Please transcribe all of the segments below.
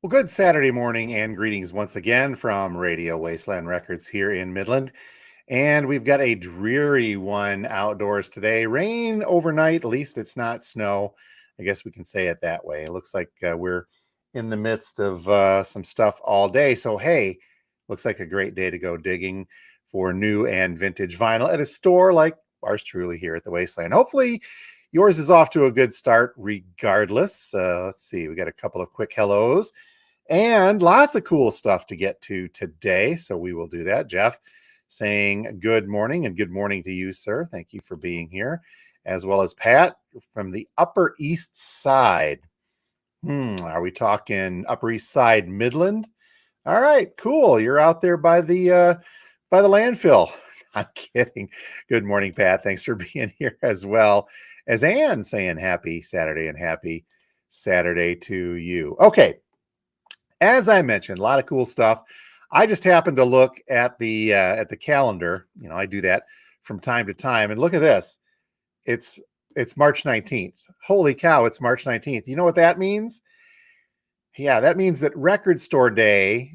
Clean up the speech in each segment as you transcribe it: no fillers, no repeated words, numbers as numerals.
Well, good Saturday morning and greetings once again from Radio Wasteland Records here in Midland. And we've got a dreary one outdoors today. Rain overnight, at least it's not snow. I guess we can say it that way. It looks like we're in the midst of some stuff all day. So, hey, looks like a great day to go digging for new and vintage vinyl at a store like ours truly here at the Wasteland. Hopefully, yours is off to a good start regardless. Let's see, we got a couple of quick hellos and lots of cool stuff to get to today. So we will do that. Jeff saying good morning and good morning to you, sir. Thank you for being here, as well as Pat from the Upper East Side. Are we talking Upper East Side, Midland? All right, cool. You're out there by the landfill. I'm kidding. Good morning, Pat. Thanks for being here, as well as Ann saying happy Saturday and happy Saturday to you. Okay. As I mentioned, a lot of cool stuff. I just happened to look at the calendar. You know, I do that from time to time, and look at this. It's March 19th. Holy cow, it's March 19th. You know what that means? Yeah, that means that Record Store Day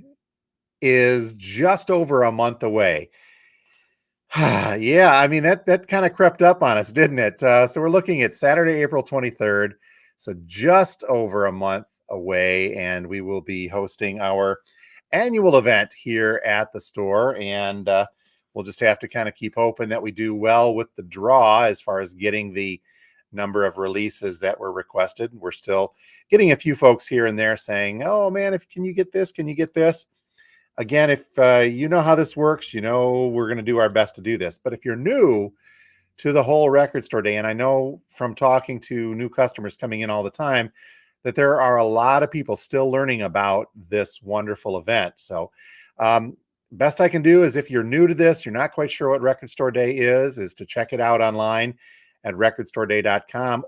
is just over a month away. Yeah, I mean, that kind of crept up on us, didn't it? So we're looking at Saturday, April 23rd. So just over a month away, and we will be hosting our annual event here at the store. And we'll just have to kind of keep hoping that we do well with the draw as far as getting the number of releases that were requested. We're still getting a few folks here and there saying, oh man, can you get this? Can you get this? Again, if you know how this works, you know we're going to do our best to do this. But if you're new to the whole Record Store Day, and I know from talking to new customers coming in all the time that there are a lot of people still learning about this wonderful event. So best I can do is, if you're new to this, you're not quite sure what Record Store Day is to check it out online at recordstoreday.com,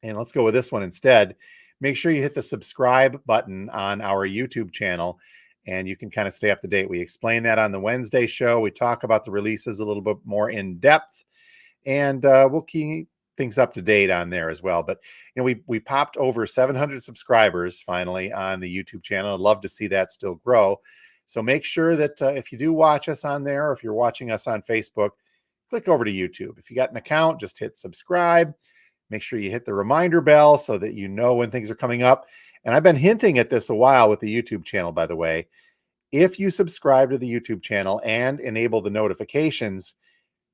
and let's go with this one instead, make sure you hit the subscribe button on our YouTube channel, and you can kind of stay up to date. We explain that on the Wednesday show. We talk about the releases a little bit more in depth, and we'll keep things up to date on there as well. But you know, we popped over 700 subscribers finally on the YouTube channel. I'd love to see that still grow. So make sure that if you do watch us on there, or if you're watching us on Facebook, click over to YouTube. If you got an account, just hit subscribe. Make sure you hit the reminder bell so that you know when things are coming up. And I've been hinting at this a while with the YouTube channel, by the way. If you subscribe to the YouTube channel and enable the notifications,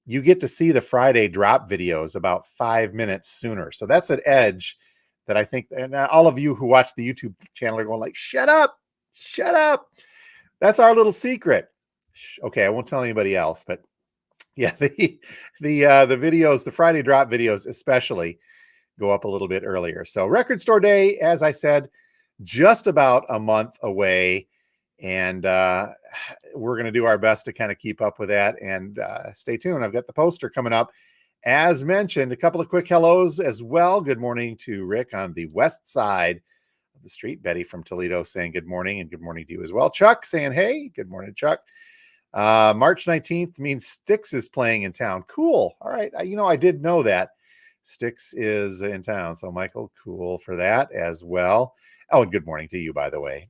you get to see the Friday drop videos about 5 minutes sooner. So that's an edge that I think, and all of you who watch the YouTube channel are going like, shut up, shut up. That's our little secret. Okay, I won't tell anybody else, but yeah, the videos, the Friday drop videos especially, go up a little bit earlier. So Record Store Day, as I said, just about a month away. And we're going to do our best to kind of keep up with that, and stay tuned. I've got the poster coming up. As mentioned, a couple of quick hellos as well. Good morning to Rick on the west side of the street. Betty from Toledo saying good morning, and good morning to you as well. Chuck saying, hey, good morning, Chuck. March 19th means Styx is playing in town. Cool. All right. You know, I did know that Styx is in town. So Michael, cool for that as well. Oh, and good morning to you, by the way.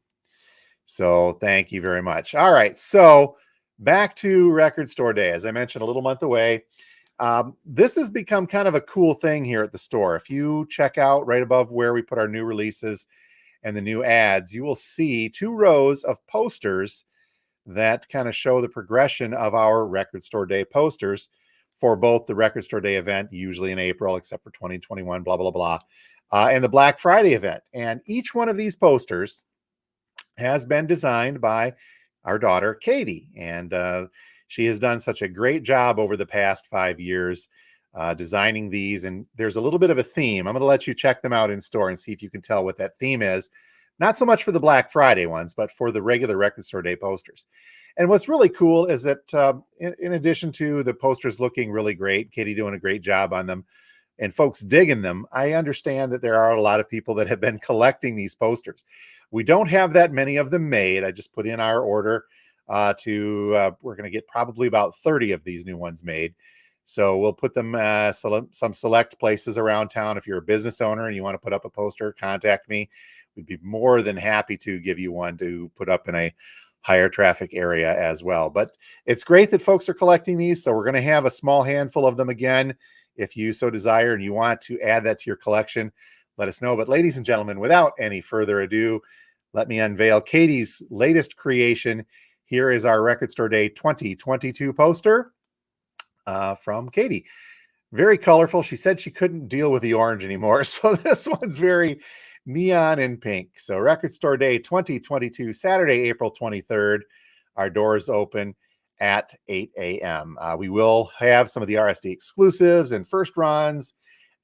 So thank you very much. All right. So back to Record Store Day. As I mentioned, a little month away. This has become kind of a cool thing here at the store. If you check out right above where we put our new releases and the new ads, you will see 2 rows of posters that kind of show the progression of our Record Store Day posters for both the Record Store Day event, usually in April, except for 2021, blah, blah, blah, and the Black Friday event. And each one of these posters has been designed by our daughter, Katie. And she has done such a great job over the past 5 years designing these. And there's a little bit of a theme. I'm going to let you check them out in store and see if you can tell what that theme is. Not so much for the Black Friday ones, but for the regular Record Store Day posters. And what's really cool is that in addition to the posters looking really great, Katie doing a great job on them, and folks digging them, I understand that there are a lot of people that have been collecting these posters. We don't have that many of them made. I just put in our order we're going to get probably about 30 of these new ones made. So we'll put them some select places around town. If you're a business owner and you want to put up a poster, contact me. we'd be more than happy to give you one to put up in a higher traffic area as well. But it's great that folks are collecting these. So we're going to have a small handful of them again. If you so desire and you want to add that to your collection, let us know. But ladies and gentlemen, without any further ado, let me unveil Katie's latest creation. Here is our Record Store Day 2022 poster from Katie. Very colorful. She said she couldn't deal with the orange anymore. So this one's very neon and pink. So Record Store Day 2022, Saturday, April 23rd. Our doors open at 8 a.m. We will have some of the RSD exclusives and first runs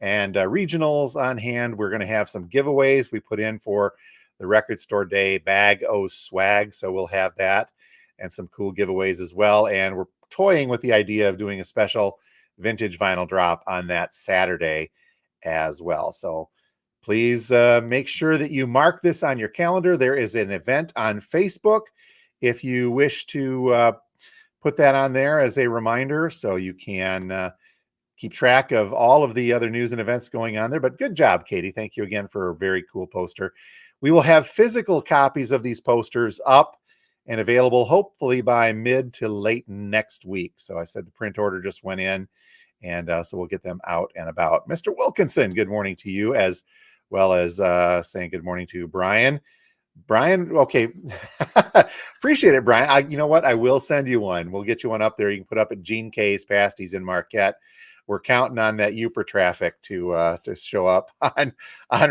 and regionals on hand. We're going to have some giveaways we put in for the Record Store Day Bag O Swag. So we'll have that and some cool giveaways as well. And we're toying with the idea of doing a special vintage vinyl drop on that Saturday as well. So please make sure that you mark this on your calendar. There is an event on Facebook if you wish to put that on there as a reminder, so you can keep track of all of the other news and events going on there. But good job, Katie. Thank you again for a very cool poster. We will have physical copies of these posters up and available hopefully by mid to late next week. So I said the print order just went in, and so we'll get them out and about. Mr. Wilkinson, good morning to you, as well as saying good morning to Brian. Brian, okay. Appreciate it, Brian. You know what? I will send you one. We'll get you one up there. You can put up at Gene K's Pasties in Marquette. We're counting on that Uper traffic to show up on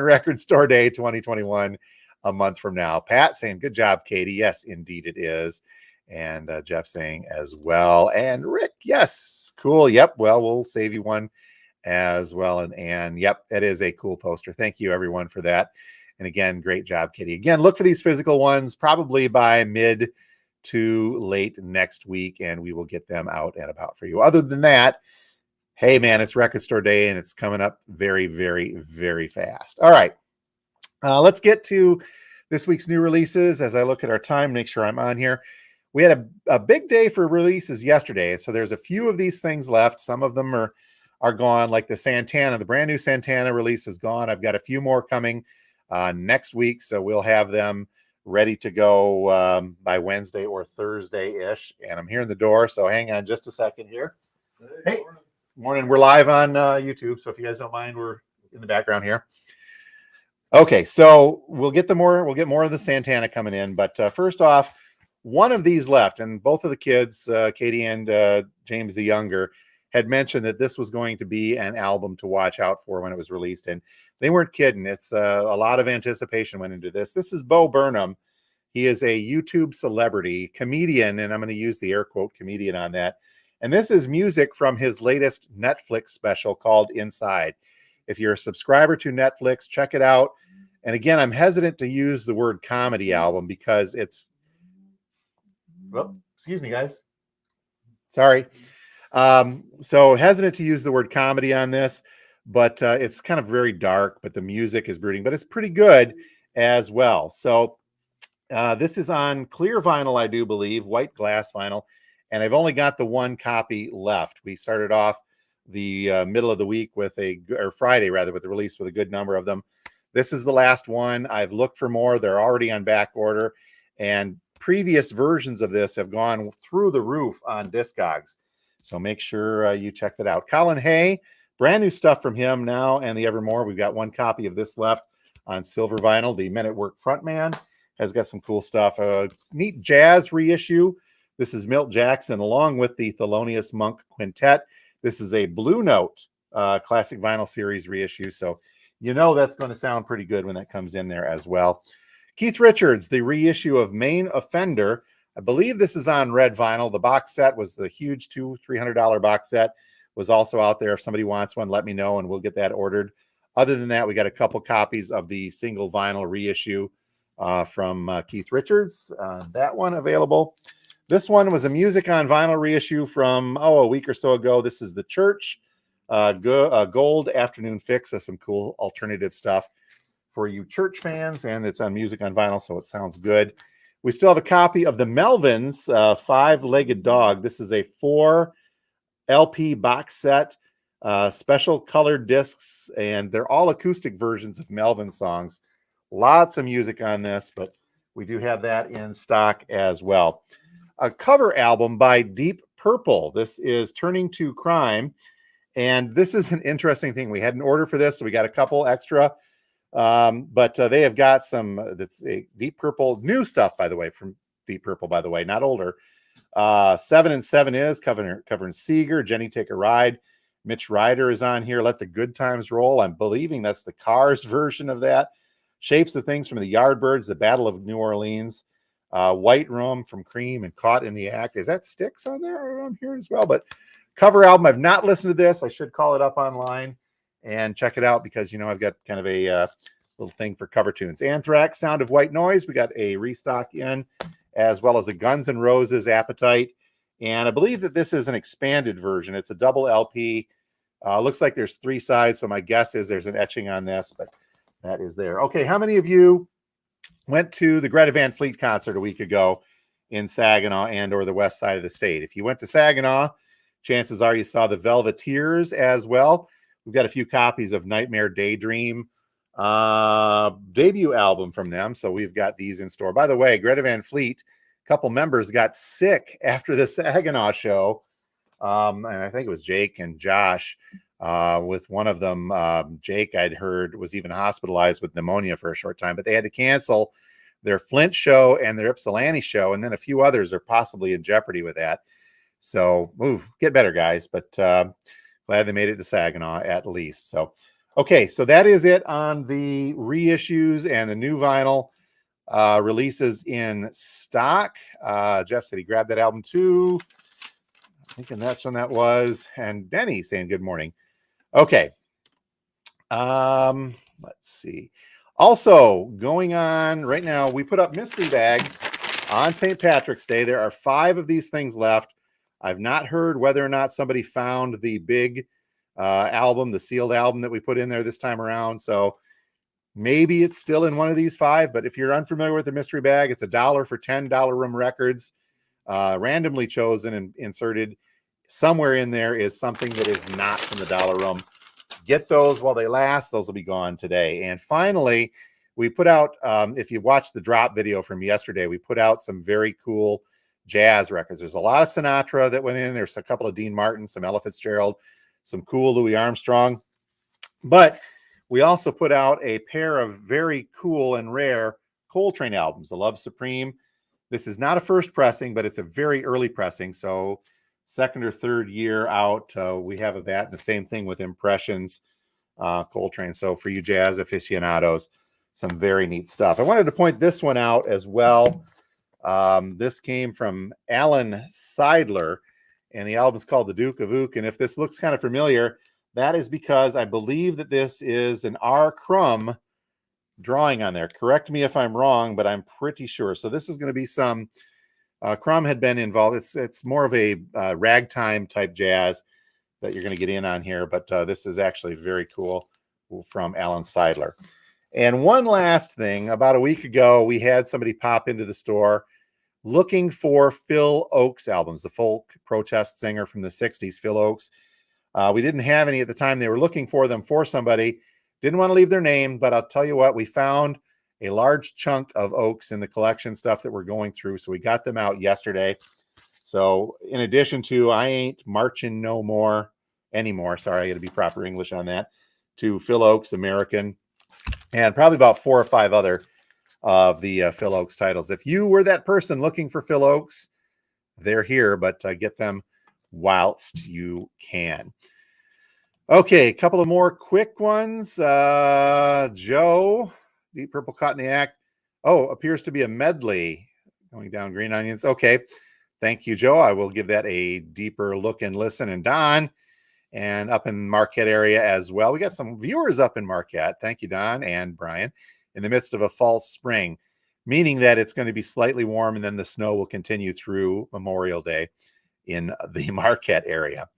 Record Store Day 2021 a month from now. Pat saying, good job, Katie. Yes, indeed it is. And Jeff saying as well. And Rick, yes, cool. Yep. Well, we'll save you one as well. And yep, it is a cool poster. Thank you, everyone, for that. And again, great job, Katie. Again, look for these physical ones probably by mid to late next week, and we will get them out and about for you. Other than that, hey, man, it's Record Store Day, and it's coming up very, very, very fast. All right. Let's get to this week's new releases. As I look at our time, make sure I'm on here. We had a big day for releases yesterday, so there's a few of these things left. Some of them are gone, like the Santana. The brand new Santana release is gone. I've got a few more coming next week, so we'll have them ready to go by Wednesday or Thursday-ish. And I'm hearing the door, so hang on just a second here. Hey, morning. We're live on YouTube, so if you guys don't mind, we're in the background here. Okay, so we'll get more of the Santana coming in, but first off, one of these left, and both of the kids, Katie and James the younger, had mentioned that this was going to be an album to watch out for when it was released, and they weren't kidding. It's a lot of anticipation went into this. This is Beau Burnham. He is a YouTube celebrity, comedian, and I'm going to use the air quote comedian on that. And this is music from his latest Netflix special called Inside. If you're a subscriber to Netflix, check it out. And again, I'm hesitant to use the word comedy album because it's, well, excuse me, guys. Sorry. So hesitant to use the word comedy on this, but it's kind of very dark, but the music is brooding, but it's pretty good as well. So this is on clear vinyl, I do believe, white glass vinyl, and I've only got the one copy left. We started off the middle of the week with or Friday rather, with the release with a good number of them. This is the last one. I've looked for more. They're already on back order, and previous versions of this have gone through the roof on Discogs. So make sure you check that out. Colin Hay, brand new stuff from him now and the Evermore. We've got one copy of this left on silver vinyl. The Men at Work frontman has got some cool stuff. Neat jazz reissue. This is Milt Jackson along with the Thelonious Monk Quintet. This is a Blue Note classic vinyl series reissue. So you know that's going to sound pretty good when that comes in there as well. Keith Richards, the reissue of Main Offender. I believe this is on red vinyl. The box set was the huge $200-$300 box set. Was also out there. If somebody wants one, let me know and we'll get that ordered. Other than that, we got a couple copies of the single vinyl reissue from Keith Richards. That one available. This one was a music on vinyl reissue from, a week or so ago. This is The Church. Gold Afternoon Fix. That's some cool alternative stuff for you Church fans, and it's on music on vinyl, so it sounds good. We still have a copy of the Melvins, Five-Legged Dog. This is a 4 LP box set, special colored discs, and they're all acoustic versions of Melvin songs. Lots of music on this, but we do have that in stock as well. A cover album by Deep Purple. This is Turning to Crime. And this is an interesting thing. We had an order for this, so we got a couple extra. But they have got some, that's a Deep Purple, new stuff, by the way, from Deep Purple, by the way, not older. 7 and 7 is covering Seeger, Jenny Take a Ride. Mitch Ryder is on here. Let the Good Times Roll. I'm believing that's the Cars version of that. Shapes of Things from the Yardbirds, The Battle of New Orleans. White Room from Cream and Caught in the Act. Is that Styx on there? I'm here as well. But cover album, I've not listened to this. I should call it up online and check it out because, you know, I've got kind of a little thing for cover tunes. Anthrax, Sound of White Noise. We got a restock in, as well as a Guns N' Roses Appetite. And I believe that this is an expanded version. It's a double LP. Looks like there's 3 sides, so my guess is there's an etching on this, but that is there. Okay, how many of you went to the Greta Van Fleet concert a week ago in Saginaw and or the west side of the state? If you went to Saginaw, chances are you saw the Velveteers as well. We've got a few copies of Nightmare Daydream debut album from them, so we've got these in store. By the way, Greta Van Fleet, a couple members got sick after the Saginaw show, and I think it was Jake and Josh. With one of them, Jake, I'd heard, was even hospitalized with pneumonia for a short time, but they had to cancel their Flint show and their Ypsilanti show, and then a few others are possibly in jeopardy with that. So, get better, guys. But glad they made it to Saginaw at least. So, okay, so that is it on the reissues and the new vinyl releases in stock. Jeff said he grabbed that album too. I'm thinking that's when that was. And Denny saying good morning. Okay. Let's see. Also going on right now, we put up mystery bags on St. Patrick's Day. There are 5 of these things left. I've not heard whether or not somebody found the big album, the sealed album that we put in there this time around. So maybe it's still in one of these 5, but if you're unfamiliar with the mystery bag, it's $1 for 10 Dollar Room records, randomly chosen and inserted. Somewhere in there is something that is not from the Dollar Room. Get those while they last. Those will be gone today. And finally, we put out, if you watched the drop video from yesterday, we put out some very cool jazz records. There's a lot of Sinatra that went in. There's a couple of Dean Martin, some Ella Fitzgerald, some cool Louis Armstrong. But we also put out a pair of very cool and rare Coltrane albums, The Love Supreme. This is not a first pressing, but it's a very early pressing. So second or third year out, we have of that. And the same thing with Impressions, Coltrane. So for you jazz aficionados, some very neat stuff. I wanted to point this one out as well. This came from Alan Seidler, and the album's called The Duke of Ook. And if this looks kind of familiar, that is because I believe that this is an R. Crumb drawing on there. Correct me if I'm wrong, but I'm pretty sure. So this is going to be some Crumb had been involved. It's more of a ragtime type jazz that you're going to get in on here, but this is actually very cool from Alan Seidler. And one last thing, about a week ago, we had somebody pop into the store looking for Phil Ochs albums, the folk protest singer from the 60s, Phil Ochs. We didn't have any at the time. They were looking for them for somebody. Didn't want to leave their name, but I'll tell you what, we found a large chunk of Ochs in the collection stuff that we're going through. So we got them out yesterday. So in addition to I Ain't Marching No More Anymore, sorry, I got to be proper English on that, to Phil Ochs, American, and probably about 4 or 5 other of the Phil Ochs titles. If you were that person looking for Phil Ochs, they're here, but get them whilst you can. Okay, a couple of more quick ones. Joe, Deep Purple Caught in the Act. Oh, appears to be a medley going down Green Onions. Okay, thank you, Joe. I will give that a deeper look and listen. And Don, and up in Marquette area as well. We got some viewers up in Marquette. Thank you, Don and Brian. In the midst of a false spring, meaning that it's going to be slightly warm and then the snow will continue through Memorial Day in the Marquette area.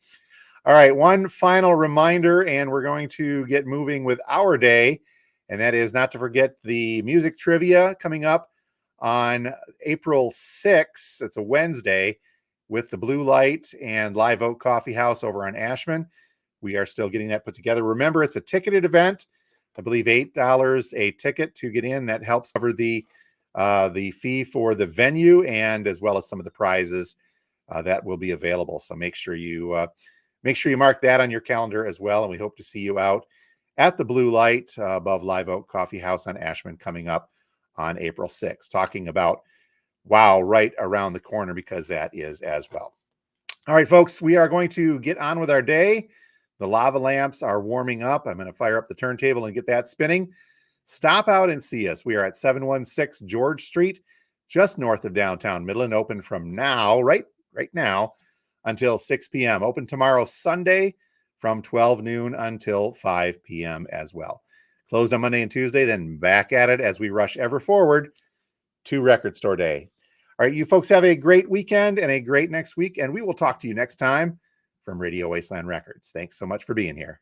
All right, one final reminder, and we're going to get moving with our day, and that is not to forget the music trivia coming up on April 6th. It's a Wednesday with the Blue Light and Live Oak Coffee House over on Ashman. We are still getting that put together. Remember, it's a ticketed event. I believe, $8 a ticket to get in. That helps cover the fee for the venue and as well as some of the prizes that will be available. So make sure you mark that on your calendar as well. And we hope to see you out at the Blue Light above Live Oak Coffee House on Ashman coming up on April 6th, talking about wow, right around the corner, because that is as well. All right, folks, we are going to get on with our day. The lava lamps are warming up. I'm going to fire up the turntable and get that spinning. Stop out and see us. We are at 716 George Street, just north of downtown Midland, open from now, right now, until 6 p.m. Open tomorrow, Sunday, from 12 noon until 5 p.m. as well. Closed on Monday and Tuesday, then back at it as we rush ever forward to Record Store Day. All right, you folks have a great weekend and a great next week, and we will talk to you next time from Radio Wasteland Records. Thanks so much for being here.